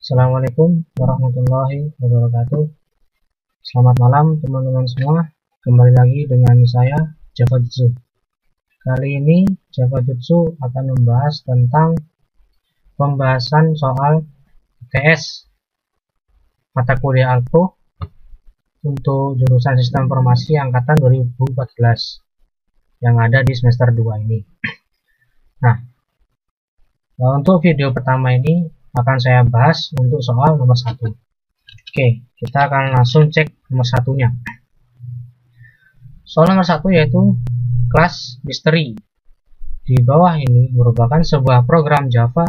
Assalamualaikum warahmatullahi wabarakatuh. Selamat malam teman-teman semua. Kembali lagi dengan saya Java Jutsu. Kali ini Java Jutsu akan membahas tentang pembahasan soal UTS mata kuliah Alpro untuk jurusan Sistem Informasi angkatan 2014 yang ada di semester 2 ini. Nah, untuk video pertama ini akan saya bahas untuk soal nomor 1. Oke, kita akan langsung cek nomor satunya. Soal nomor 1 yaitu kelas misteri. Di bawah ini merupakan sebuah program Java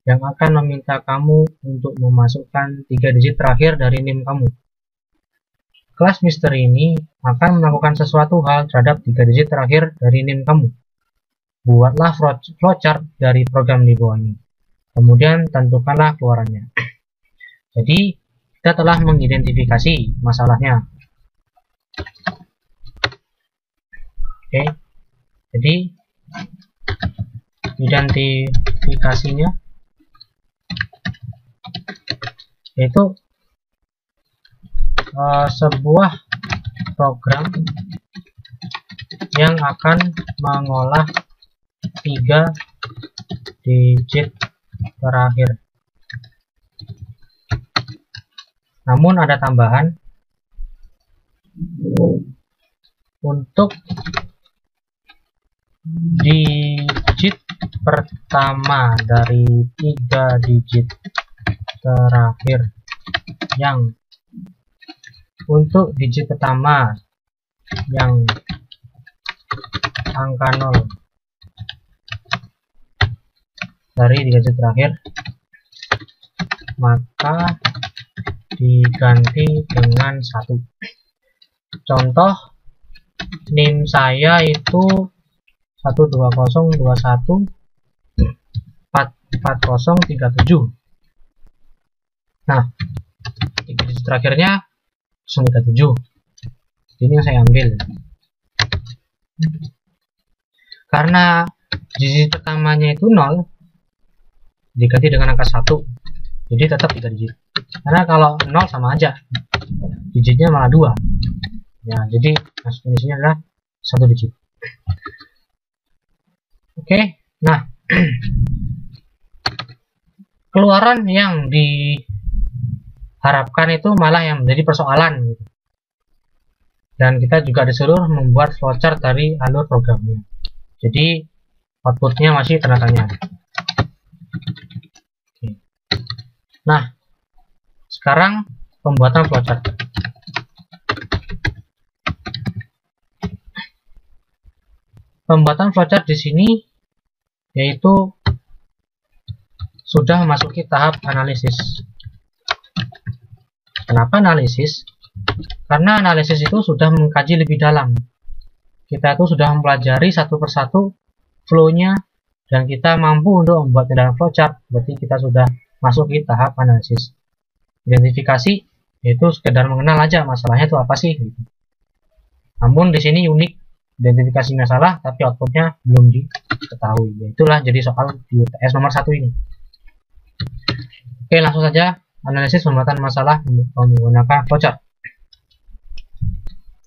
yang akan meminta kamu untuk memasukkan 3 digit terakhir dari NIM kamu. Kelas misteri ini akan melakukan sesuatu hal terhadap 3 digit terakhir dari NIM kamu. Buatlah flowchart dari program di bawah ini. Kemudian tentukanlah keluarannya. Jadi kita telah mengidentifikasi masalahnya. Oke, jadi identifikasinya yaitu sebuah program yang akan mengolah 3 digit terakhir. Namun ada tambahan, untuk digit pertama dari 3 digit terakhir yang angka 0 dari 3 digit terakhir, maka diganti dengan 1. Contoh, NIM saya itu 12021444037. Nah, 3 digit terakhirnya 37. Ini yang saya ambil. Karena digit pertamanya itu 0, diganti dengan angka 1. Jadi tetap 3 digit. Karena kalau 0 sama aja, digitnya malah 2. Ya, jadi masuk di sini adalah 1 digit. Oke, nah keluaran yang diharapkan itu malah yang menjadi persoalan gitu. Dan kita juga disuruh membuat flowchart dari alur programnya. Jadi outputnya masih tanda tanya. Oke. Nah, sekarang pembuatan flowchart. Pembuatan flowchart di sini yaitu sudah memasuki tahap analisis. Kenapa analisis? Karena analisis itu sudah mengkaji lebih dalam. Kita itu sudah mempelajari satu persatu flow-nya dan kita mampu untuk membuat dalam flowchart. Berarti kita sudah masuk di tahap analisis. Identifikasi yaitu sekedar mengenal aja masalahnya itu apa sih. Namun di sini unik, identifikasi masalah tapi outputnya belum diketahui. Itulah jadi soal di UTS nomor 1 ini. Oke, langsung saja analisis pembuatan masalah menggunakan flowchart.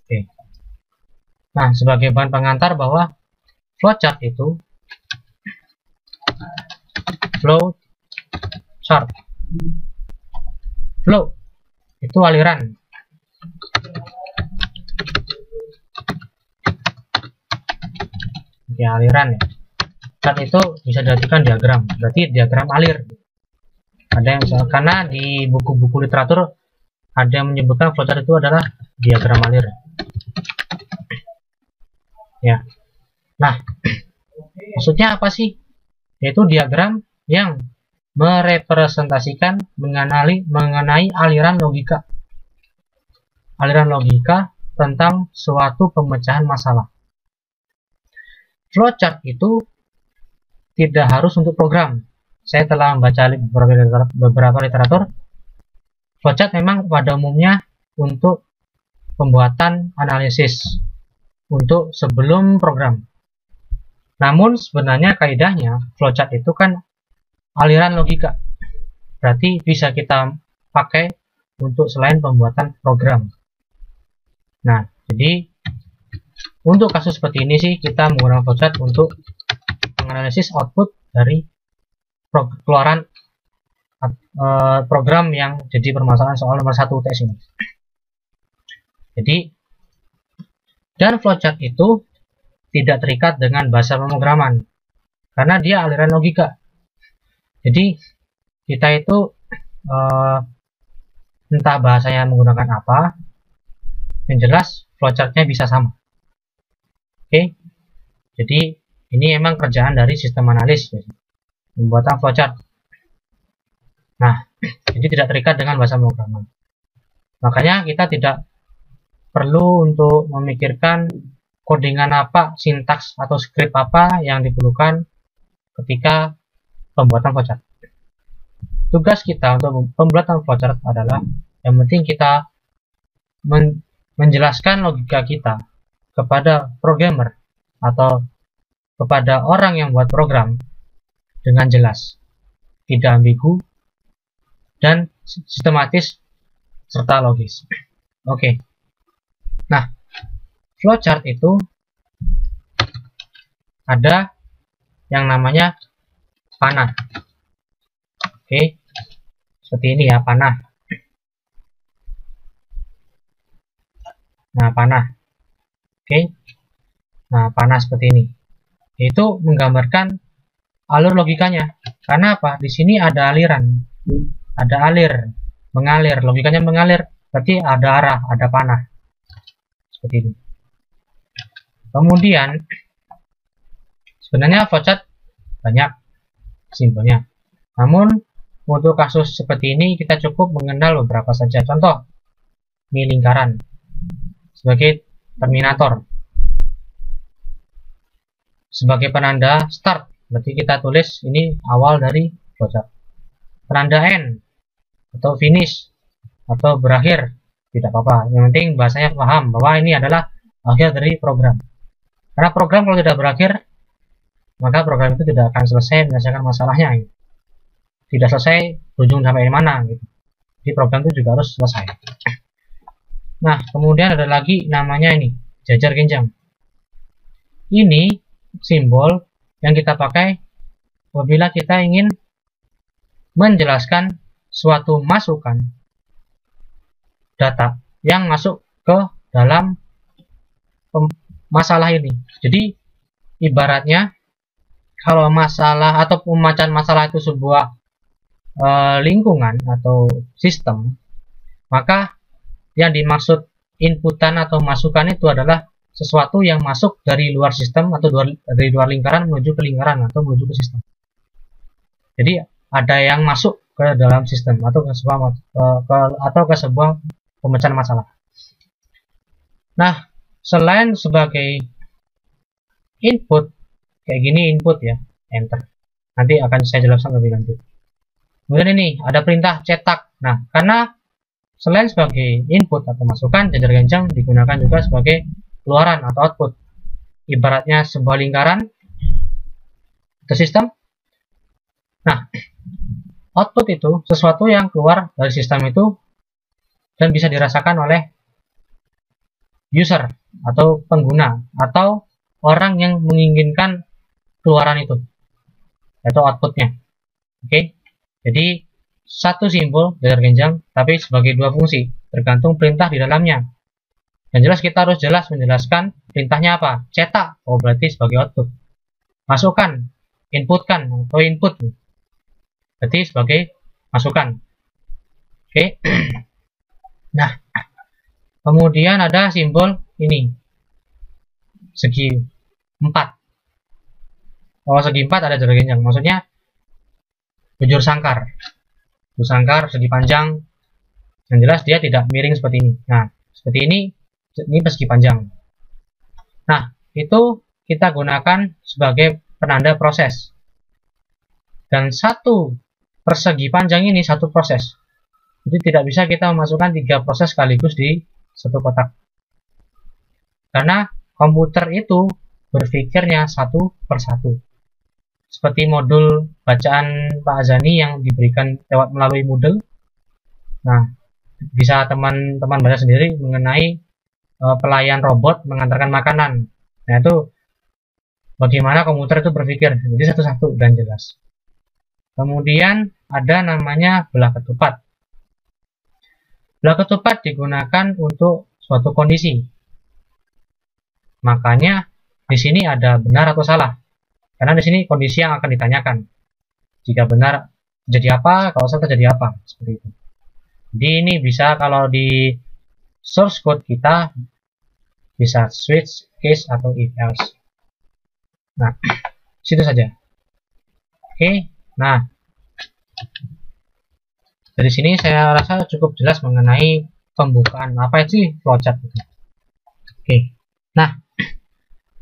Oke. Nah, sebagai bahan pengantar bahwa flowchart itu flow itu aliran. Oke, aliran ya. Chart itu bisa diartikan diagram, berarti diagram alir. Ada yang karena di buku-buku literatur ada yang menyebutkan flowchart itu adalah diagram alir. Ya. Nah, maksudnya apa sih? Yaitu diagram yang merepresentasikan mengenai aliran logika. Aliran logika tentang suatu pemecahan masalah. Flowchart itu tidak harus untuk program. Saya telah membaca beberapa literatur. Flowchart memang pada umumnya untuk pembuatan analisis untuk sebelum program. Namun sebenarnya kaidahnya flowchart itu kan aliran logika. berarti bisa kita pakai untuk selain pembuatan program. Nah, jadi untuk kasus seperti ini sih kita menggunakan flowchart untuk menganalisis output dari keluaran program yang jadi permasalahan soal nomor 1 UTS ini. Jadi, dan flowchart itu tidak terikat dengan bahasa pemrograman karena dia aliran logika. Jadi kita itu entah bahasanya menggunakan apa, yang jelas flowchartnya bisa sama. Oke, jadi ini emang kerjaan dari sistem analis, pembuatan flowchart. Nah, jadi tidak terikat dengan bahasa pemrograman. Makanya kita tidak perlu untuk memikirkan codingan apa, sintaks atau script apa yang diperlukan ketika pembuatan flowchart. Tugas kita untuk pembuatan flowchart adalah yang penting kita menjelaskan logika kita kepada programmer atau kepada orang yang buat program dengan jelas, tidak ambigu, dan sistematis serta logis. Oke. Nah, flowchart itu ada yang namanya panah. Oke, seperti ini ya, panah. Nah, panah. Oke. Nah, panah seperti ini. Itu menggambarkan alur logikanya. Karena apa? Di sini ada aliran. Ada alir, mengalir. Logikanya mengalir, berarti ada arah, ada panah. Seperti ini. Kemudian sebenarnya flowchart banyak simbolnya. Namun untuk kasus seperti ini kita cukup mengenal beberapa saja. Contoh, ini lingkaran sebagai terminator, sebagai penanda start, berarti kita tulis ini awal dari flowchart. Penanda end atau finish atau berakhir tidak apa-apa, yang penting bahasanya paham bahwa ini adalah akhir dari program. Karena program kalau tidak berakhir, maka program itu tidak akan selesai menyelesaikan masalahnya. Tidak selesai berujung sampai mana gitu. Jadi program itu juga harus selesai. Nah, kemudian ada lagi namanya ini jajar genjang. Ini simbol yang kita pakai apabila kita ingin menjelaskan suatu masukan data yang masuk ke dalam masalah ini. Jadi ibaratnya kalau masalah atau pemecahan masalah itu sebuah lingkungan atau sistem, maka yang dimaksud inputan atau masukan itu adalah sesuatu yang masuk dari luar sistem atau dari luar lingkaran menuju ke lingkaran atau menuju ke sistem. Jadi ada yang masuk ke dalam sistem atau ke sebuah pemecahan masalah. Nah, selain sebagai input kayak gini, input ya, enter. Nanti akan saya jelaskan lebih lanjut. Kemudian ini ada perintah cetak. Nah, karena selain sebagai input atau masukan, jajar genjang digunakan juga sebagai keluaran atau output. Ibaratnya sebuah lingkaran atau sistem. Nah, output itu sesuatu yang keluar dari sistem itu dan bisa dirasakan oleh user atau pengguna atau orang yang menginginkan keluaran itu, yaitu outputnya. Oke. Jadi satu simbol jajar genjang tapi sebagai dua fungsi, tergantung perintah di dalamnya. Yang jelas kita harus jelas menjelaskan perintahnya apa. Cetak, oh berarti sebagai output. Masukkan, inputkan atau input, berarti sebagai masukan. Oke. Nah, kemudian ada simbol ini segi 4. Kalau segi 4 ada jajar genjang, maksudnya bujur sangkar. Bujur sangkar segi panjang, yang jelas dia tidak miring seperti ini. Nah, seperti ini persegi panjang. Nah, itu kita gunakan sebagai penanda proses. Dan satu persegi panjang ini satu proses. Jadi tidak bisa kita memasukkan 3 proses sekaligus di satu kotak. Karena komputer itu berpikirnya satu per satu. seperti modul bacaan Pak Azani yang diberikan lewat melalui Moodle. Nah, bisa teman-teman baca sendiri mengenai pelayan robot mengantarkan makanan. Nah, itu bagaimana komputer itu berpikir, jadi satu-satu dan jelas. Kemudian ada namanya belah ketupat. Belah ketupat digunakan untuk suatu kondisi. Makanya di sini ada benar atau salah. Karena di sini kondisi yang akan ditanyakan. Jika benar jadi apa, kalau salah jadi apa, seperti itu. Jadi ini bisa kalau di source code kita bisa switch case atau if else. Nah, situ saja. Oke, nah dari sini saya rasa cukup jelas mengenai pembukaan apa sih flowchart itu. Oke, nah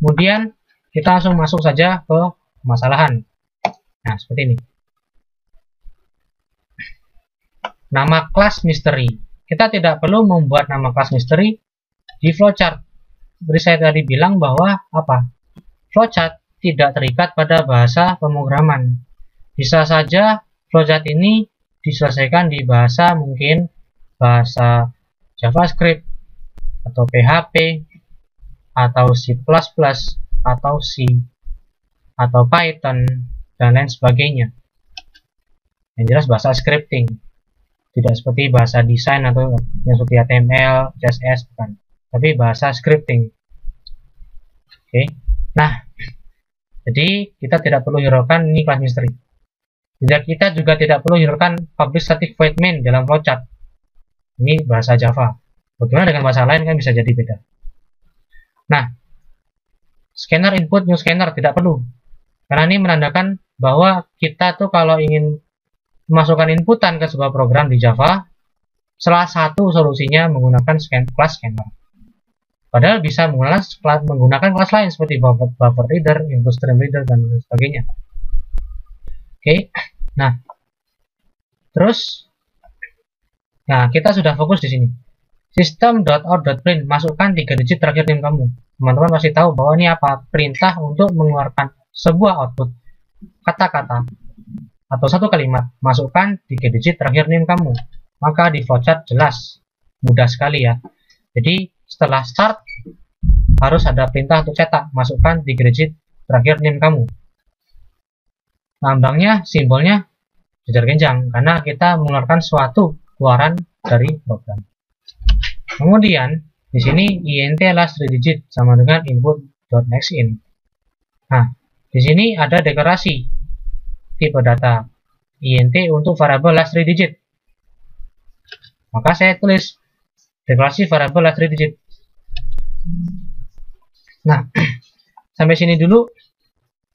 kemudian kita langsung masuk saja ke permasalahan. Nah, seperti ini. Nama kelas misteri. Kita tidak perlu membuat nama kelas misteri di flowchart. Seperti saya tadi bilang bahwa apa? Flowchart tidak terikat pada bahasa pemrograman. Bisa saja flowchart ini diselesaikan di bahasa mungkin bahasa JavaScript atau PHP atau C++ atau C atau Python dan lain sebagainya. Yang jelas bahasa scripting, tidak seperti bahasa desain atau yang seperti HTML, CSS, bukan, tapi bahasa scripting. Oke, nah jadi kita tidak perlu hiraukan ini kelas misteri. Kita juga tidak perlu hiraukan public static void main dalam flowchart. Ini bahasa Java. Bagaimana dengan bahasa lain kan bisa jadi beda. Nah, scanner input new scanner tidak perlu, karena ini menandakan bahwa kita tuh kalau ingin memasukkan inputan ke sebuah program di Java, salah satu solusinya menggunakan kelas scanner. Padahal bisa menggunakan kelas lain seperti buffer reader, input stream reader, dan sebagainya. Oke, nah terus, nah kita sudah fokus di sini. System.out.print, masukkan 3 digit terakhir NIM kamu. Teman-teman pasti tahu bahwa ini apa? Perintah untuk mengeluarkan sebuah output kata-kata atau satu kalimat. Masukkan 3 digit terakhir NIM kamu. Maka di flowchart jelas, mudah sekali ya. Jadi setelah start harus ada perintah untuk cetak. Masukkan 3 digit terakhir NIM kamu. Lambangnya, simbolnya jajar genjang karena kita mengeluarkan suatu keluaran dari program. Kemudian di sini int last 3 digit sama dengan input.nextIn. Nah, di sini ada deklarasi tipe data int untuk variabel last 3 digit. Maka saya tulis deklarasi variabel last 3 digit. Nah, sampai sini dulu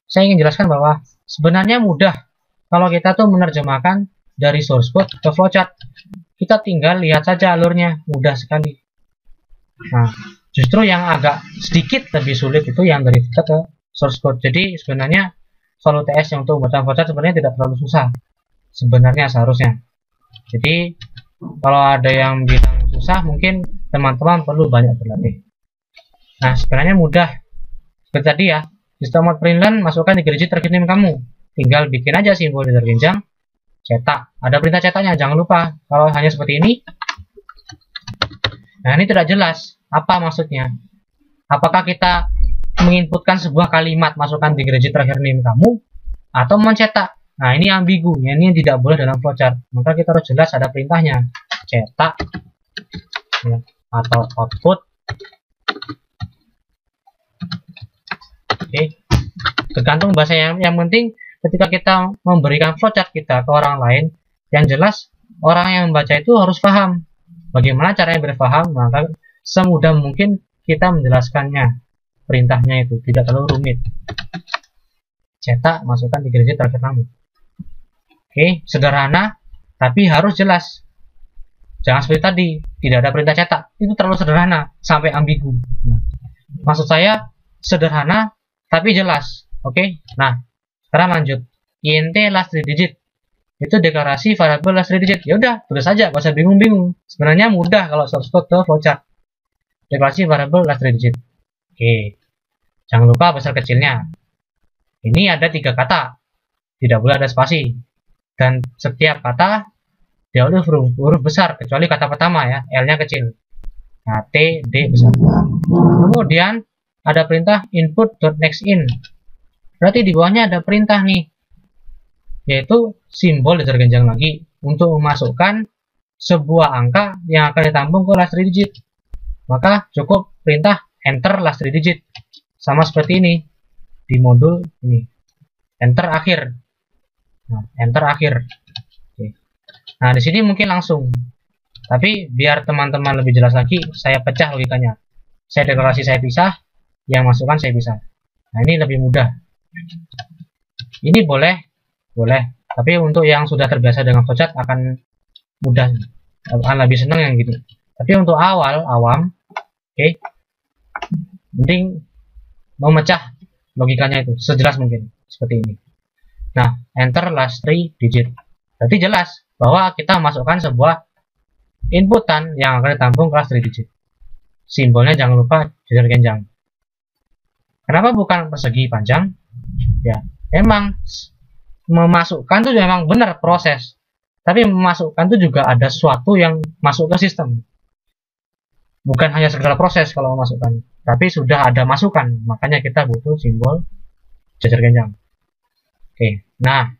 saya ingin jelaskan bahwa sebenarnya mudah kalau kita tuh menerjemahkan dari source code ke flowchart. Kita tinggal lihat saja alurnya, mudah sekali. Nah, justru yang agak sedikit lebih sulit itu yang dari flowchart ke source code. Jadi sebenarnya solu TS yang untuk membaca flowchart sebenarnya tidak terlalu susah. Sebenarnya seharusnya. Jadi kalau ada yang bilang susah, mungkin teman-teman perlu banyak berlatih. Nah, sebenarnya mudah. Seperti tadi ya, system.out.println, masukkan 3 digit terakhir NIM kamu. Tinggal bikin aja simbol jajar genjang, cetak. Ada perintah cetaknya, jangan lupa. Kalau hanya seperti ini, nah ini tidak jelas apa maksudnya. Apakah kita menginputkan sebuah kalimat, masukkan 3 digit terakhir NIM kamu, atau mencetak? Nah ini ambigu, ini tidak boleh dalam flowchart. Maka kita harus jelas ada perintahnya, cetak ya, atau output. Oke, tergantung bahasa yang penting. Ketika kita memberikan flowchart kita ke orang lain, yang jelas orang yang membaca itu harus paham. Bagaimana caranya berpaham? Maka semudah mungkin kita menjelaskannya. Perintahnya itu tidak terlalu rumit. Cetak, masukkan 3 digit terakhir kamu. Oke, sederhana, tapi harus jelas. Jangan seperti tadi, tidak ada perintah cetak. Itu terlalu sederhana, sampai ambigu. Nah, maksud saya sederhana, tapi jelas. Oke, nah sekarang lanjut. Int last 3 digit itu deklarasi variabel last 3 digit. Ya udah, tulis saja, gak usah bingung-bingung. Sebenarnya mudah kalau source code ke flowchart. Deklarasi variabel last 3 digit. Oke, jangan lupa besar kecilnya. Ini ada 3 kata. tidak boleh ada spasi, dan setiap kata dia huruf besar kecuali kata pertama ya, L-nya kecil. Nah, T, D besar. Kemudian ada perintah input.nextIn. Berarti di bawahnya ada perintah nih, yaitu simbol datar genjang lagi untuk memasukkan sebuah angka yang akan ditampung ke last 3 digit. Maka cukup perintah enter last 3 digit. Sama seperti ini di modul ini. Enter akhir. Nah, enter akhir. Oke. Nah, di sini mungkin langsung. Tapi biar teman-teman lebih jelas lagi, saya pecah logikanya. Saya deklarasi saya pisah, yang masukkan saya pisah. Nah, ini lebih mudah. Ini boleh, tapi untuk yang sudah terbiasa dengan flowchart akan mudah, akan lebih senang yang gitu. Tapi untuk awam, oke, penting memecah logikanya itu sejelas mungkin seperti ini. Nah, enter last 3 digit. Berarti jelas bahwa kita masukkan sebuah inputan yang akan ditampung ke last 3 digit. Simbolnya jangan lupa datar genjang. Kenapa bukan persegi panjang? Ya, emang memasukkan itu memang benar proses, tapi memasukkan itu juga ada sesuatu yang masuk ke sistem. Bukan hanya sekedar proses kalau memasukkan, tapi sudah ada masukan, makanya kita butuh simbol datar genjang. Oke, nah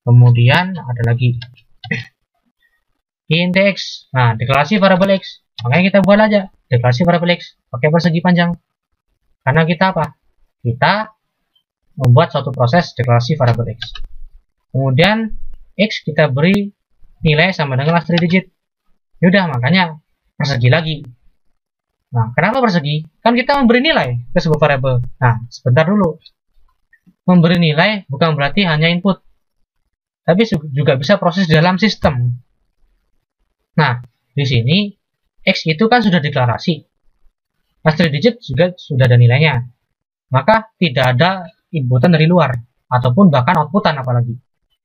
kemudian ada lagi int x. Nah, deklarasi variabel x, makanya kita buat aja deklarasi variabel x pakai persegi panjang. Karena kita apa? Kita membuat suatu proses deklarasi variabel x. Kemudian x kita beri nilai sama dengan last 3 digit. Yaudah, makanya persegi lagi. Nah, kenapa persegi? Kan kita memberi nilai ke sebuah variabel. Nah, sebentar dulu. Memberi nilai bukan berarti hanya input, tapi juga bisa proses di dalam sistem. Nah, di sini x itu kan sudah deklarasi. Last 3 digit juga sudah ada nilainya. Maka tidak ada inputan dari luar, ataupun bahkan outputan apalagi.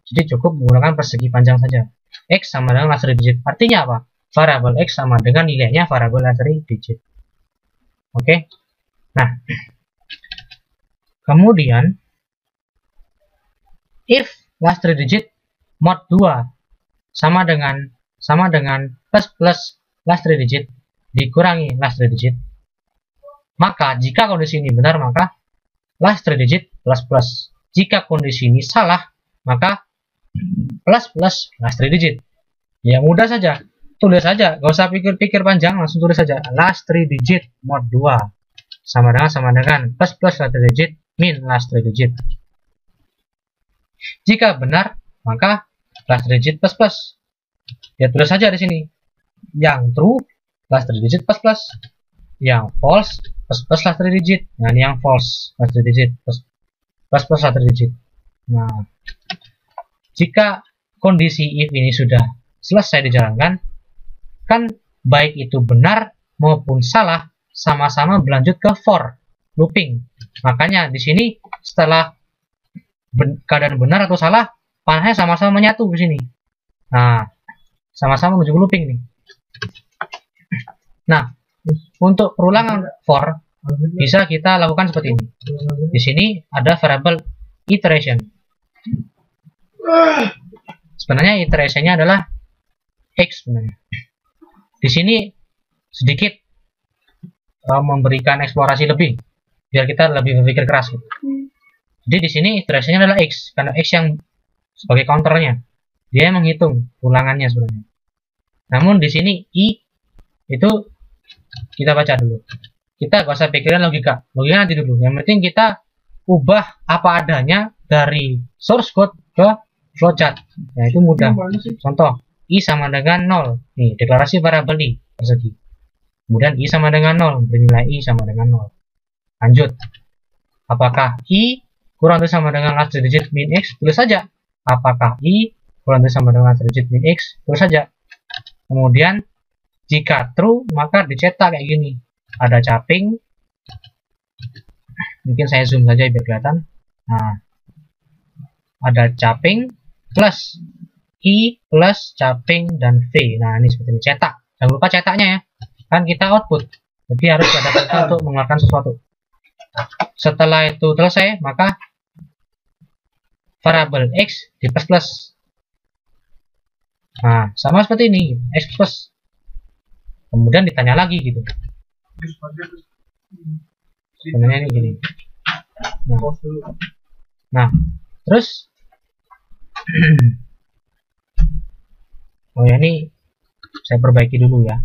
Jadi cukup menggunakan persegi panjang saja. X sama dengan last 3 digit. Artinya apa? Variabel X sama dengan nilainya variabel last 3 digit. Oke. Nah, kemudian if last 3 digit mod 2 sama dengan plus last 3 digit dikurangi last 3 digit, maka jika kondisi ini benar, maka last 3 digit plus. Jika kondisi ini salah, maka plus last 3 digit. Ya mudah saja, tulis saja, gak usah pikir-pikir panjang, langsung tulis saja last 3 digit mod 2 sama dengan plus last 3 digit min last 3 digit. Jika benar, maka last 3 digit plus. Ya tulis saja di sini. Yang true last 3 digit plus. Yang false plus last 3 digit. Nah, ini yang false last 3 digit plus last 3 digit. Nah, jika kondisi if ini sudah selesai dijalankan, kan baik itu benar maupun salah sama-sama berlanjut ke for looping. Makanya di sini setelah keadaan benar atau salah, panahnya sama-sama menyatu di sini. Nah, sama-sama menuju looping nih. Nah, untuk perulangan for bisa kita lakukan seperti ini. Di sini ada variabel iteration. Sebenarnya iterationnya adalah x sebenarnya. Di sini sedikit memberikan eksplorasi lebih, biar kita lebih berpikir keras. Gitu. Jadi di sini iterasinya adalah x, karena x yang sebagai counternya, dia menghitung ulangannya sebenarnya. Namun di sini i itu kita baca dulu. Kita gak usah pikirin logika nanti dulu. Yang penting kita ubah apa adanya dari source code ke flowchart. Nah itu mudah. Contoh, i sama dengan 0. Nih deklarasi variabel i persegi. Kemudian i sama dengan 0, bernilai i sama dengan 0. Lanjut. Apakah i kurang atau sama dengan last 3 digit min x? Tulis saja. Apakah i kurang atau sama dengan last 3 digit min x? Tulis saja. Kemudian jika true, maka dicetak kayak gini. Ada caping. Mungkin saya zoom saja biar kelihatan. Nah, ada caping plus i plus caping dan v. Nah, ini seperti ini. Cetak. Jangan lupa cetaknya ya. Kan kita output. Jadi harus ada kata untuk mengeluarkan sesuatu. Setelah itu selesai, maka variabel X di plus plus. Nah, sama seperti ini, X plus. Kemudian ditanya lagi gitu. Sebenarnya ini gini. Nah terus oh ya, ini saya perbaiki dulu ya.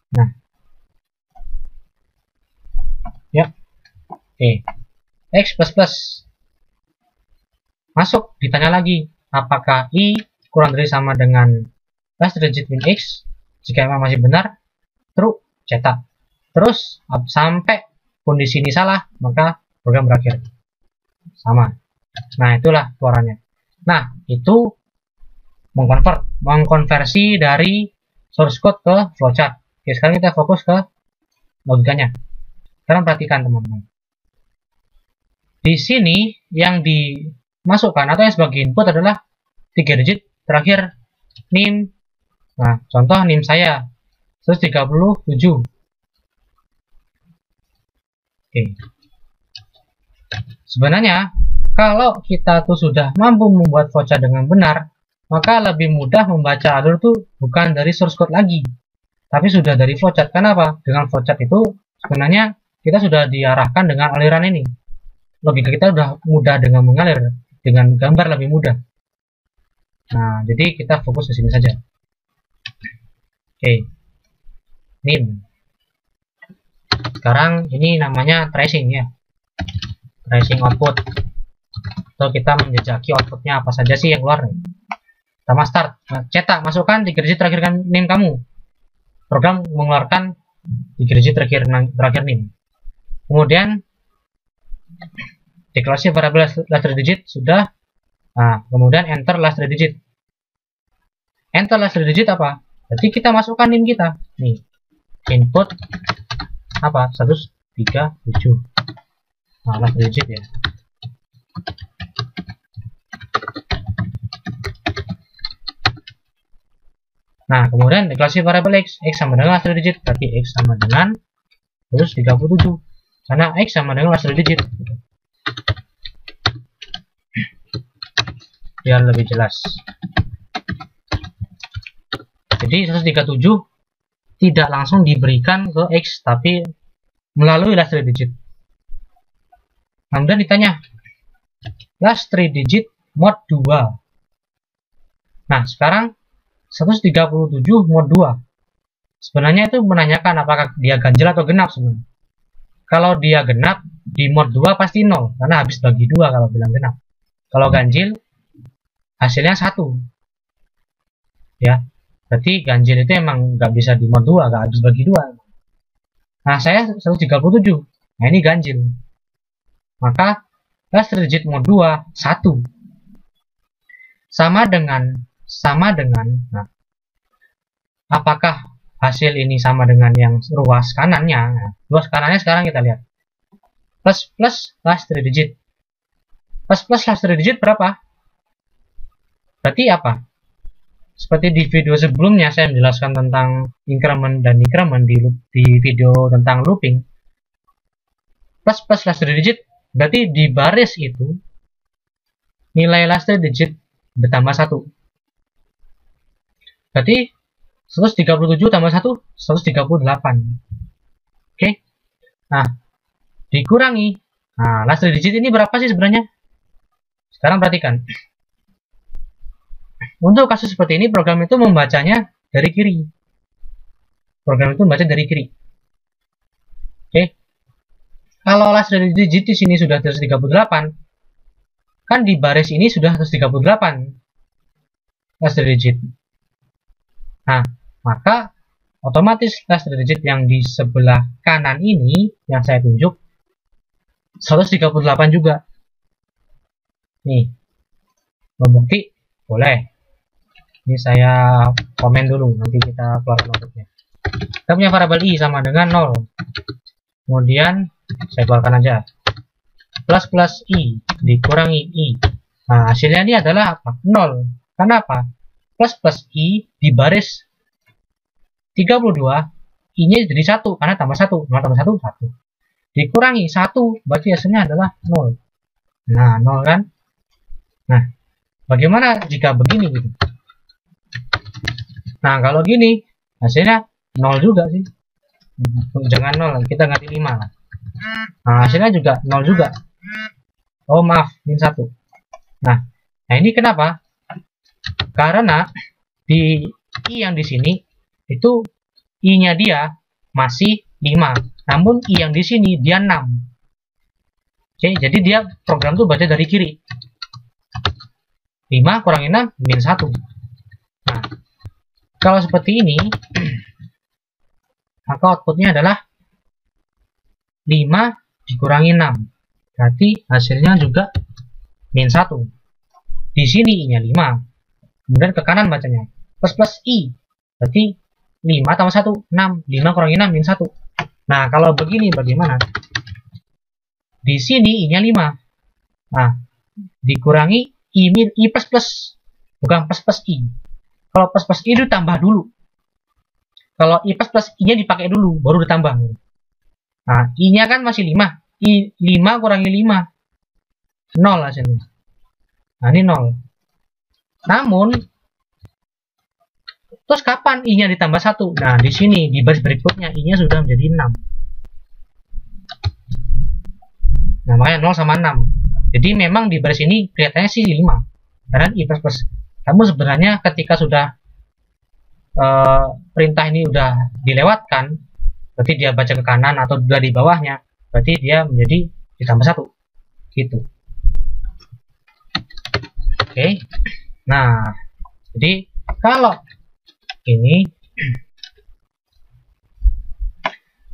Nah, ya, oke, X plus plus masuk, ditanya lagi apakah I kurang dari sama dengan last digit min X. Jika memang masih benar, true, cetak. Terus sampai kondisi ini salah, maka program berakhir. Sama. Nah, itulah keluarannya. Nah, itu mengkonversi dari source code ke flowchart. Oke, sekarang kita fokus ke logikanya. Sekarang perhatikan teman-teman. Di sini yang dimasukkan atau yang sebagai input adalah 3 digit terakhir NIM. Nah, contoh NIM saya 137. Oke. Sebenarnya kalau kita tuh sudah mampu membuat flowchart dengan benar, maka lebih mudah membaca alur tuh bukan dari source code lagi, tapi sudah dari flowchart. Kenapa? Dengan flowchart itu sebenarnya kita sudah diarahkan dengan aliran ini. Logika kita sudah mudah dengan mengalir, dengan gambar lebih mudah. Nah, jadi kita fokus ke sini saja. Oke. NIM. Sekarang ini namanya tracing ya. Tracing output. Atau kita menjejaki outputnya apa saja sih yang keluar. Pertama start. Nah, cetak, masukkan 3 digit terakhir NIM kamu. Program mengeluarkan 3 digit terakhir NIM. Kemudian deklarasi variabel last 3 digit sudah. Nah, kemudian enter last 3 digit. Enter last 3 digit apa? Berarti kita masukkan NIM kita. Nih. Input apa? 137. Nah, last 3 digit ya. Nah, kemudian deklarasi variabel X sama dengan last 3 digit, berarti X sama dengan 137. Karena X sama dengan last 3 digit. Biar lebih jelas. Jadi 137 tidak langsung diberikan ke X, tapi melalui last 3 digit. Kemudian ditanya, last 3 digit mod 2. Nah, sekarang 137 mod 2. Sebenarnya itu menanyakan apakah dia ganjil atau genap sebenarnya. Kalau dia genap, di mod 2 pasti 0, karena habis bagi 2 kalau bilang genap. Kalau ganjil, hasilnya 1. Ya, berarti ganjil itu emang nggak bisa di mod 2, nggak habis bagi 2. Nah, saya 137. Nah, ini ganjil. Maka, last digit mod 2, 1. Sama dengan, nah, apakah hasil ini sama dengan yang ruas kanannya? Nah, ruas kanannya sekarang kita lihat. Plus last 3 digit. Plus last 3 digit berapa? Berarti apa? Seperti di video sebelumnya saya menjelaskan tentang increment dan decrement di video tentang looping. Plus last 3 digit berarti di baris itu nilai last 3 digit bertambah 1. Berarti 137 tambah 1, 138. Oke. Nah, dikurangi. Nah, last 3 digit ini berapa sih sebenarnya? Sekarang perhatikan. Untuk kasus seperti ini, program itu membacanya dari kiri. Program itu membaca dari kiri. Oke. Kalau last 3 digit di sini sudah 138, kan di baris ini sudah 138 last 3 digit. Nah, maka otomatis last 3 digit yang di sebelah kanan ini yang saya tunjuk 138 juga. Nih, membukti boleh. Ini saya komen dulu, nanti kita keluarkan outputnya. Kita punya variabel I sama dengan 0. Kemudian saya keluarkan aja. plus I dikurangi I. Nah, hasilnya ini adalah apa? 0. Karena apa? Plus I di baris 32, I-nya jadi 1, karena tambah 1. 0 tambah 1, 1. Dikurangi 1, berarti hasilnya adalah 0. Nah, 0 kan? Nah, bagaimana jika begini gitu? Nah, kalau gini, hasilnya 0 juga sih. Jangan 0, kita ganti 5 lah. Nah, hasilnya juga 0 juga. Oh, maaf, min 1. Nah, ini kenapa? Karena di I yang di sini itu I-nya dia masih 5, namun I yang di sini dia 6. Oke, jadi dia program tuh baca dari kiri. 5 kurangi 6 min 1. Nah, kalau seperti ini maka outputnya adalah 5 dikurangi 6. Berarti hasilnya juga min 1. Di sini I-nya 5. Kemudian ke kanan bacanya plus I. Berarti 5 tambah 1, 6. 5 kurangi 6 min 1. Nah, kalau begini bagaimana? Di sini I-nya 5. Nah, dikurangi I plus. Bukan plus I. Kalau plus I itu tambah dulu. Kalau I plus I-nya dipakai dulu, baru ditambah. Nah, I-nya kan masih 5. I 5 kurangi 5. 0 hasilnya. Nah, ini 0. Namun, terus kapan I-nya ditambah 1? Nah, di sini, di baris berikutnya, I-nya sudah menjadi 6. Nah, makanya 0 sama 6. Jadi, memang di baris ini kelihatannya sih 5. Karena I plus. Namun sebenarnya ketika sudah perintah ini udah dilewatkan, berarti dia baca ke kanan atau sudah di bawahnya, berarti dia menjadi ditambah 1 gitu. Oke. Nah, jadi kalau ini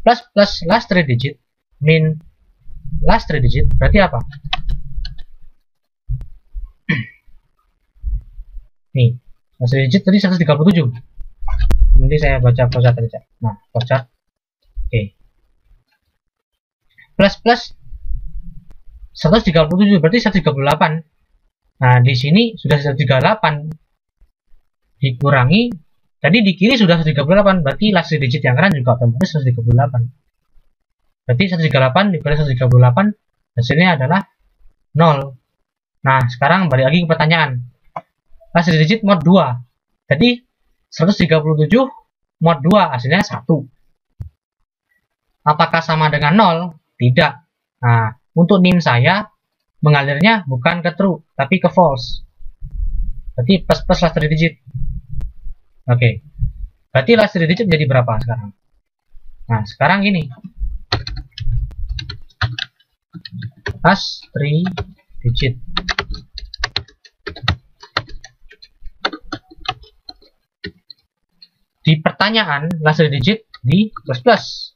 plus last 3 digit min last 3 digit berarti apa? Nih, last 3 digit tadi 137. Nanti saya baca flowchart aja. Nah, flowchart. Oke. Plus 137 berarti 138. Nah, di sini sudah 138 dikurangi, tadi di kiri sudah 138, berarti last digit yang kanan juga otomatis 138. Berarti 138 dikurangi 138 hasilnya adalah 0. Nah, sekarang balik lagi ke pertanyaan. Last digit mod 2. Tadi 137 mod 2 hasilnya 1. Apakah sama dengan 0? Tidak. Nah, untuk NIM saya mengalirnya bukan ke true, tapi ke false. Berarti plus last digit. Oke. Berarti last digit menjadi berapa sekarang? Nah, sekarang gini. Last 3 digit. Di pertanyaan last digit di plus.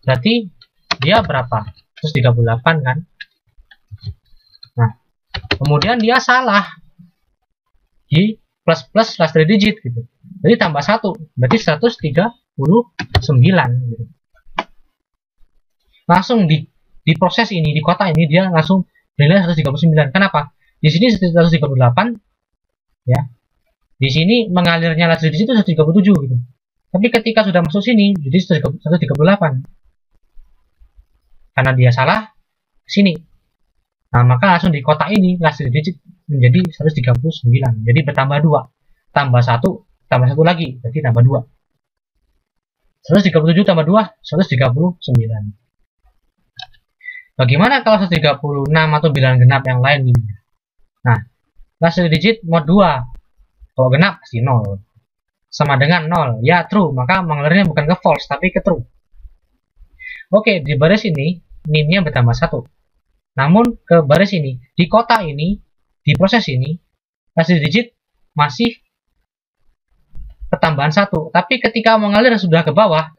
Berarti dia berapa? 138 kan? Nah, kemudian dia salah di plus last 3 digit gitu. Jadi tambah 1, berarti 139 gitu. Langsung di proses ini, di kotak ini dia langsung nilai 139. Kenapa? Di sini 138 ya. Di sini mengalirnya last digit itu 137 gitu. Tapi ketika sudah masuk sini jadi 138. Karena dia salah sini. Nah, maka langsung di kotak ini last digit menjadi 139. Jadi bertambah 2. Tambah 1, tambah 1 lagi, berarti tambah 2. 137 tambah 2, 139. Bagaimana kalau 136 atau bilangan genap yang lain ini? Nah, last digit mod 2. Kalau genap pasti 0. Sama dengan 0. Ya, true. Maka mengalirnya bukan ke false, tapi ke true. Oke, di baris ini, NIM-nya bertambah 1. Namun, ke baris ini, di kotak ini, di proses ini, last digit masih pertambahan 1. Tapi ketika mengalir sudah ke bawah,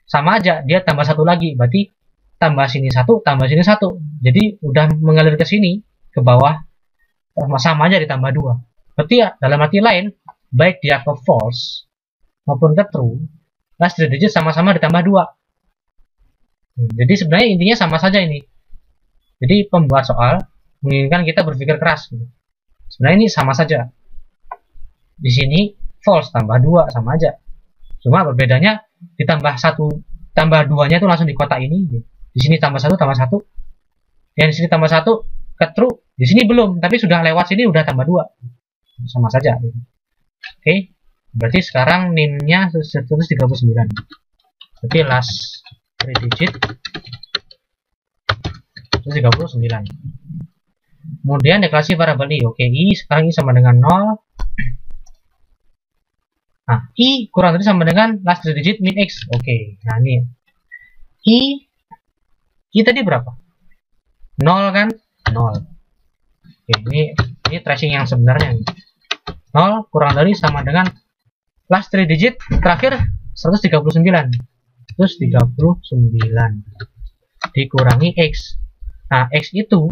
sama aja, dia tambah 1 lagi. Berarti, tambah sini 1, tambah sini 1. Jadi, udah mengalir ke sini, ke bawah, sama aja ditambah 2. Berarti ya, dalam arti lain, baik dia ke false maupun ke true, last digit sama-sama ditambah 2. Jadi sebenarnya intinya sama saja ini. Jadi pembuat soal menginginkan kita berpikir keras. Sebenarnya ini sama saja. Di sini false tambah 2 sama aja. Cuma berbedanya ditambah 1 tambah 2-nya itu langsung di kotak ini. Di sini tambah 1 tambah 1. Yang di sini tambah 1 ke true. Di sini belum, tapi sudah lewat sini udah tambah 2. Sama saja. Oke. Berarti sekarang NIM-nya 139. Berarti last 3 digit 139. Kemudian deklarasi variabel i. Oke, i sekarang i sama dengan 0. Nah, i kurang dari sama dengan last 3 digit min x. Oke, nah ini i tadi berapa? 0 kan? 0. Oke, ini tracing yang sebenarnya. 0 kurang dari sama dengan last 3 digit terakhir 139. Terus 39 dikurangi x. Nah, x itu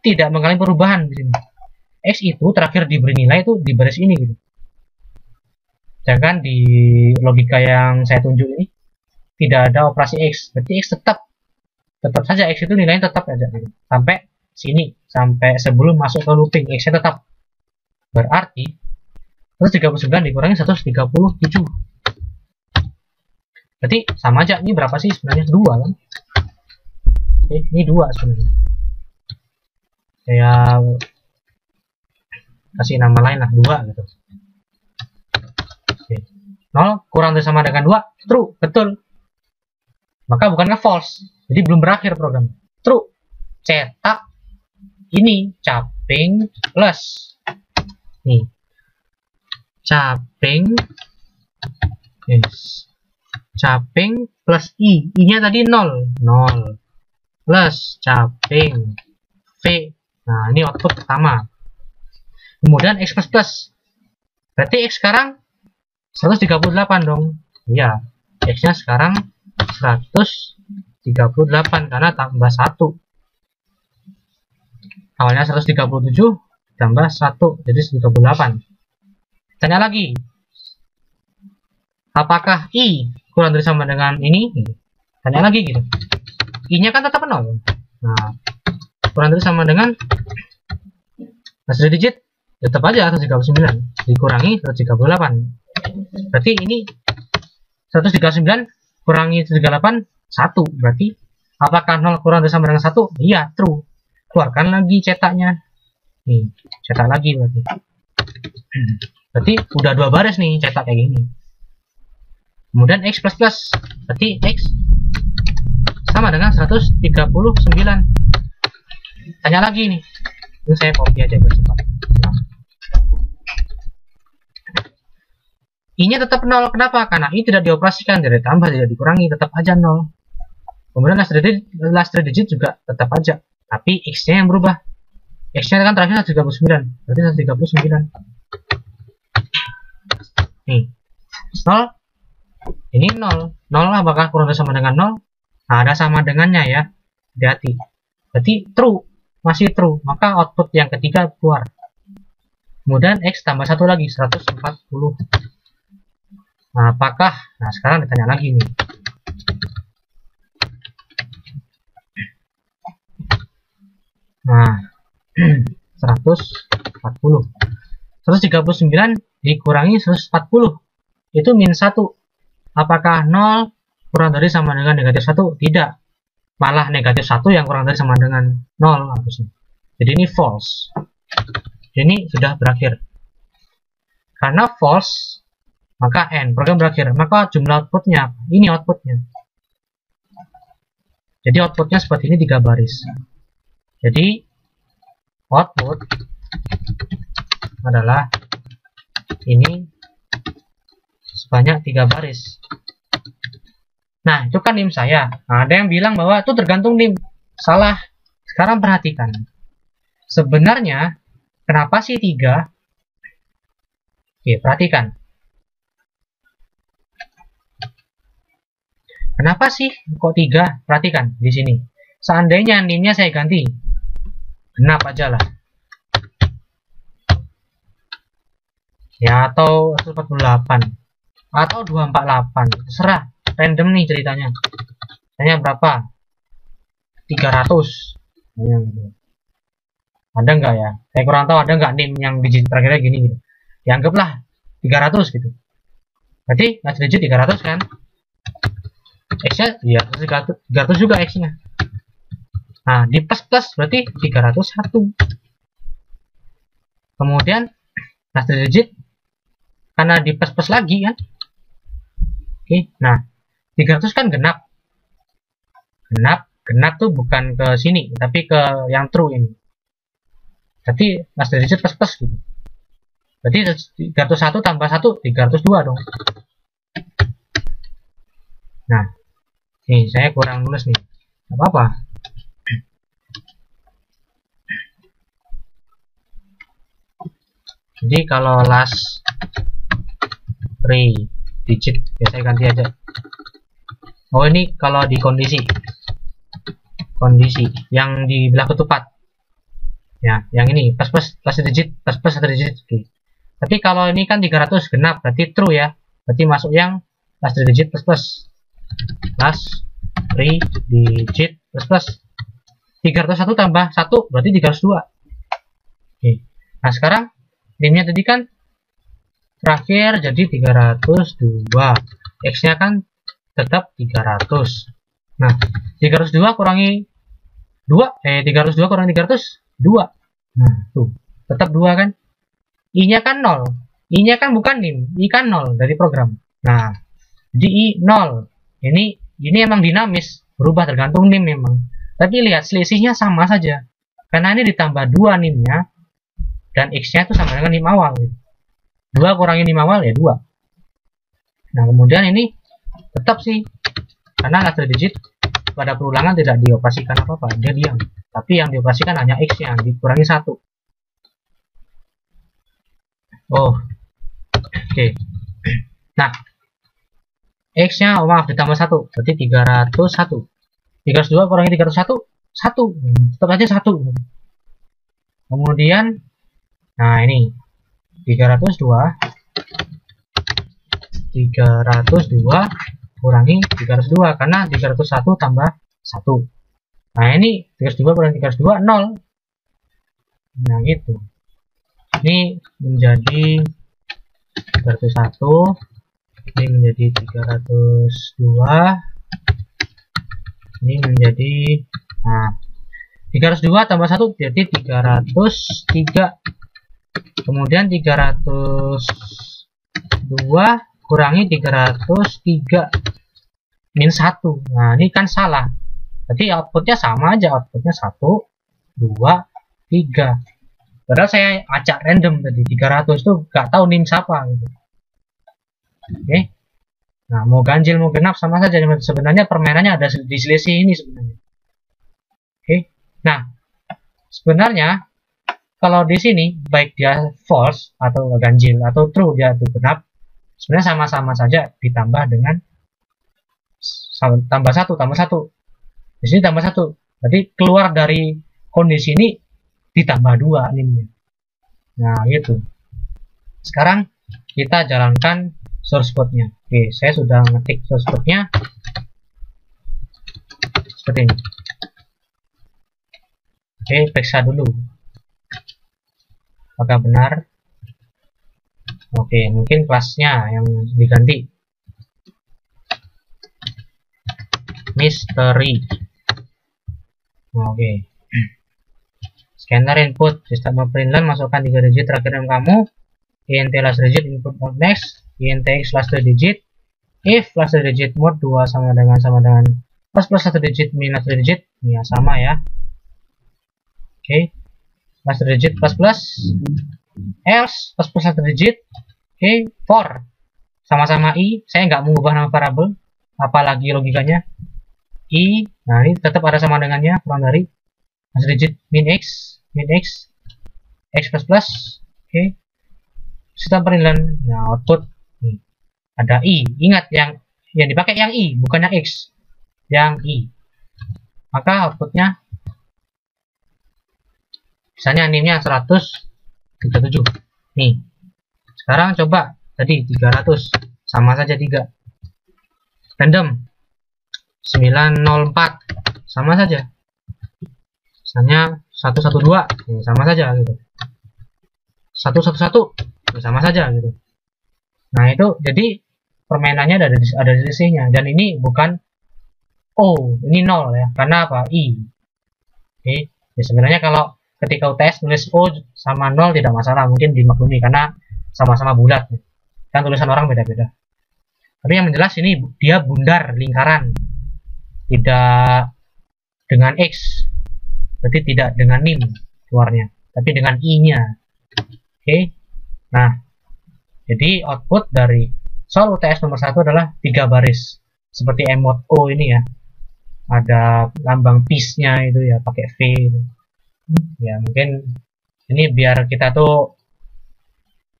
tidak mengalami perubahan di sini. X itu terakhir diberi nilai itu di baris ini gitu. Sedangkan di logika yang saya tunjuk ini tidak ada operasi X, berarti X tetap saja X itu nilainya tetap aja gitu. Sampai sini, sampai sebelum masuk ke looping X nya tetap. Berarti 139 dikurangi 137. Berarti sama aja, ini berapa sih sebenarnya? 2 kan? Oke, ini 2 sebenarnya. Saya kasih nama lain lah, 2 gitu. 0 kurang dari sama dengan 2, true, betul. Maka bukannya false, jadi belum berakhir program. True, cetak ini caping plus. Nih, caping, yes. Caping plus i, i-nya tadi 0, plus caping v. Nah, ini output pertama. Kemudian x plus, berarti x sekarang 138 dong. Iya, x-nya sekarang 138 karena tambah 1. Awalnya 137 tambah 1 jadi 138. Tanya lagi. Apakah i kurang dari sama dengan ini? Tanya lagi gitu. I-nya kan tetap 0. Nah, kurang dari sama dengan hasil digit tetap aja 139 dikurangi 138. Berarti ini 139 kurangi 138 1. Berarti apakah 0 kurang dari sama dengan 1? Iya, true. Keluarkan lagi cetaknya. Nih, cetak lagi berarti. Berarti udah 2 baris nih cetak kayak gini. Kemudian x plus plus. Berarti x sama dengan 139. Tanya lagi nih. Ini saya copy aja biar cepat. I-nya tetap 0. Kenapa? Karena I tidak dioperasikan, tidak ditambah, tidak dikurangi, tetap aja 0. Kemudian last 3 digit juga tetap aja. Tapi X-nya yang berubah. X-nya kan terakhir 139. Berarti 139. Nih. 0. Ini 0. 0 apakah kurang dari sama dengan 0? Nah, ada sama dengannya ya. Hati-hati. Berarti true. Masih true. Maka output yang ketiga keluar. Kemudian X tambah 1 lagi. 140. Nah, apakah? Nah, sekarang ditanya lagi nih. Nah, 140. 139 dikurangi 140. Itu min 1. Apakah 0 kurang dari sama dengan negatif 1? Tidak. Malah negatif 1 yang kurang dari sama dengan 0 harusnya. Jadi ini false. Ini sudah berakhir. Karena false, maka N, program berakhir. Maka jumlah outputnya, ini outputnya. Jadi outputnya seperti ini 3 baris. Jadi output adalah ini sebanyak 3 baris. Nah, itu kan NIM saya. Nah, ada yang bilang bahwa itu tergantung NIM. Salah. Sekarang perhatikan. Sebenarnya, kenapa sih 3? Oke, perhatikan. Kenapa sih kok 3? Perhatikan di sini. Seandainya NIM-nya saya ganti genap aja lah. Ya, atau 148 atau 248. Terserah, random nih ceritanya. Tanya berapa? 300. Gitu. Ada nggak ya? Saya kurang tahu ada nggak NIM yang digit terakhirnya gini gitu. Dianggaplah 300 gitu. Berarti last digit 300 kan? X-nya ya 300 juga X-nya. Nah, di plus berarti 301. Kemudian last digit karena di plus lagi kan. Oke, nah 300 kan genap. Genap tuh bukan ke sini, tapi ke yang true ini. Berarti last digit plus gitu. Berarti 301 tambah 1, 302 dong. Nah, nih saya kurang nulis nih. Gak apa-apa. Jadi kalau last 3 digit, ya saya ganti aja. Oh, ini kalau di kondisi yang di belah ketupat. Ya, yang ini plus digit, plus 1 digit. Oke. Tapi kalau ini kan 300 genap, berarti true ya. Berarti masuk yang last 3 digit plus. Last 3 digit plus. 301 tambah 1 berarti 302. Oke. Nah, sekarang NIM-nya tadi kan terakhir jadi 302. X-nya kan tetap 300. Nah, 302 kurangi 302 kurangi 300 2. Nah, tuh. Tetap 2 kan? I-nya kan 0. I-nya kan bukan NIM, I kan 0 dari program. Nah, jadi I 0. Ini emang dinamis, berubah tergantung NIM memang. Tapi lihat selisihnya sama saja. Karena ini ditambah 2 NIM-nya dan X-nya itu sama dengan NIM awal. 2 kurangi NIM awal ya 2. Nah, kemudian ini tetap sih karena last digit pada perulangan tidak dioperasikan apa-apa, dia diam. Tapi yang dioperasikan hanya X-nya, dikurangi 1. Oh, oke. Nah, X-nya, oh maaf, ditambah 1, berarti 301. 302 kurangi 301, 1. Tetap aja 1. Kemudian, nah ini, 302 kurangi 302, karena 301 tambah 1. Nah, ini 302 kurangi 302, 0. Nah, gitu. Ini menjadi 301, ini menjadi 302, ini menjadi, nah, 302 tambah 1 jadi 303. Kemudian 302 kurangi 303 min 1. Nah, ini kan salah. Berarti outputnya sama aja, outputnya 1, 2, 3. Padahal saya acak random tadi 300 tuh gak tahu NIM siapa gitu. Oke. Nah, mau ganjil mau genap sama saja, sebenarnya permainannya ada di selisih ini sebenarnya. Oke. Nah, sebenarnya kalau di sini baik dia false atau ganjil atau true dia itu genap, sebenarnya sama-sama saja ditambah dengan tambah 1 tambah 1. Di sini tambah 1. Berarti keluar dari kondisi ini ditambah 2 NIM-nya. Nah, gitu. Sekarang kita jalankan source code-nya. Oke, saya sudah ngetik source code-nya seperti ini. Oke, periksa dulu apakah benar. Oke, mungkin kelasnya yang diganti. Mystery. Oke. Scanner input sistem perintilan, masukkan 3 digit terakhir yang kamu. Int last digit input mode next. Int x last digit. If last digit mode 2 sama dengan plus 1 digit minus 1 digit, ya sama ya. Oke. Last digit plus else plus 1 digit. Oke, for sama-sama i. Saya nggak mengubah nama variabel, apalagi logikanya i. Nah, ini tetap ada sama dengannya, kurang dari last digit min x plus plus. Oke. Sistem perintilan. Nah, output nih ada i. Ingat yang dipakai yang i, bukan yang x, yang i. Maka outputnya misalnya NIM-nya 137. Nih. Sekarang coba tadi 300 sama saja 3. Random. 904 sama saja. Misalnya 112 ya sama saja gitu. 111 ya sama saja gitu. Nah, itu jadi permainannya ada di sisinya, dan ini bukan ini 0 ya. Karena apa? I. Oke. Ya, sebenarnya kalau ketika UTS nulis O sama 0 tidak masalah, mungkin dimaklumi karena sama-sama bulat ya. Kan tulisan orang beda-beda. Tapi yang jelas ini dia bundar lingkaran, tidak dengan X, berarti tidak dengan nim keluarnya, tapi dengan I-nya. Oke. Nah, jadi output dari soal UTS nomor 1 adalah 3 baris, seperti emot O ini ya. Ada lambang peace-nya itu ya, pakai V gitu. Ya, mungkin ini biar kita tuh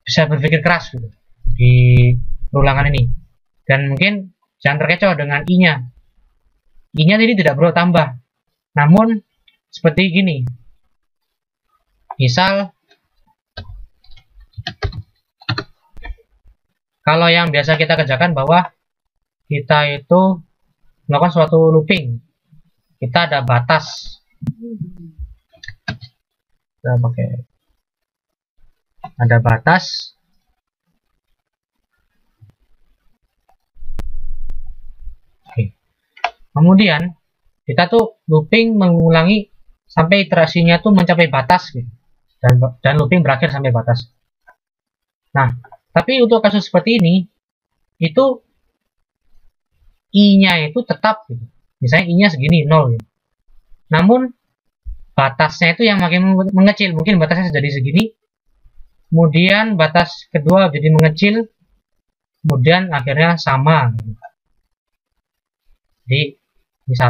bisa berpikir keras gitu di perulangan ini. Dan mungkin jangan terkecoh dengan I-nya. I-nya ini tidak perlu tambah. Namun seperti gini. Misal kalau yang biasa kita kerjakan bahwa kita itu melakukan suatu looping. Kita ada batas. Kita pakai ada batas. Oke. Kemudian kita tuh looping mengulangi sampai iterasinya tuh mencapai batas gitu. Dan looping berakhir sampai batas. Nah, tapi untuk kasus seperti ini itu I-nya itu tetap gitu. Misalnya I-nya segini 0 gitu. Namun batasnya itu yang makin mengecil. Mungkin batasnya jadi segini, kemudian batas kedua jadi mengecil, kemudian akhirnya sama gitu. Jadi ini 1,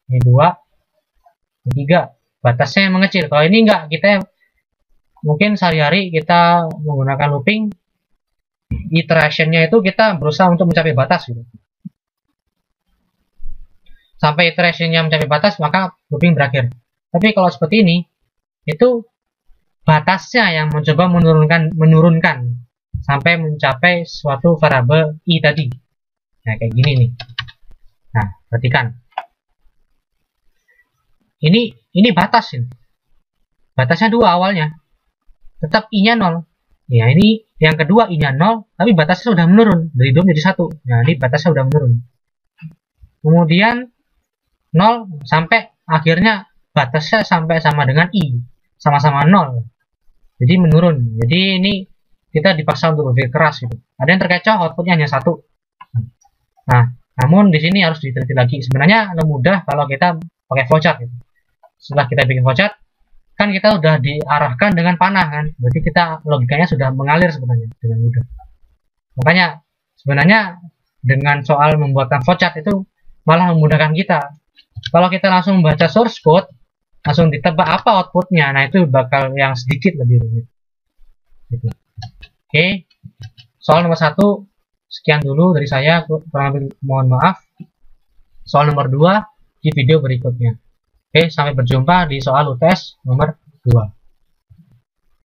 ini 2, ini 3, batasnya yang mengecil. Kalau ini enggak, kita mungkin sehari-hari kita menggunakan looping, iterationnya itu kita berusaha untuk mencapai batas gitu. Sampai iterationnya mencapai batas, maka looping berakhir. Tapi kalau seperti ini, itu batasnya yang mencoba menurunkan sampai mencapai suatu variabel I tadi. Nah, kayak gini nih. Nah, perhatikan. Ini batas ini. Batasnya 2 awalnya. Tetap I-nya 0. Ya, ini yang kedua I-nya 0, tapi batasnya sudah menurun. Dari 2 menjadi 1. Nah, ini batasnya sudah menurun. Kemudian 0 sampai akhirnya batasnya sampai sama dengan I. Sama-sama 0. Jadi menurun. Jadi ini kita dipaksa untuk berpikir keras gitu. Ada yang terkecoh, outputnya hanya 1. Nah, namun di sini harus diteliti lagi. Sebenarnya lebih mudah kalau kita pakai flowchart gitu. Setelah kita bikin flowchart, kan kita udah diarahkan dengan panah kan. Berarti kita logikanya sudah mengalir sebenarnya dengan mudah. Makanya sebenarnya dengan soal membuatkan flowchart itu malah memudahkan kita. Kalau kita langsung membaca source code, langsung ditebak apa outputnya, nah itu bakal yang sedikit lebih rumit. Gitu. Oke, soal nomor 1 sekian dulu dari saya, kurang lebih mohon maaf. Soal nomor 2 di video berikutnya. Oke, sampai berjumpa di soal UTS nomor 2.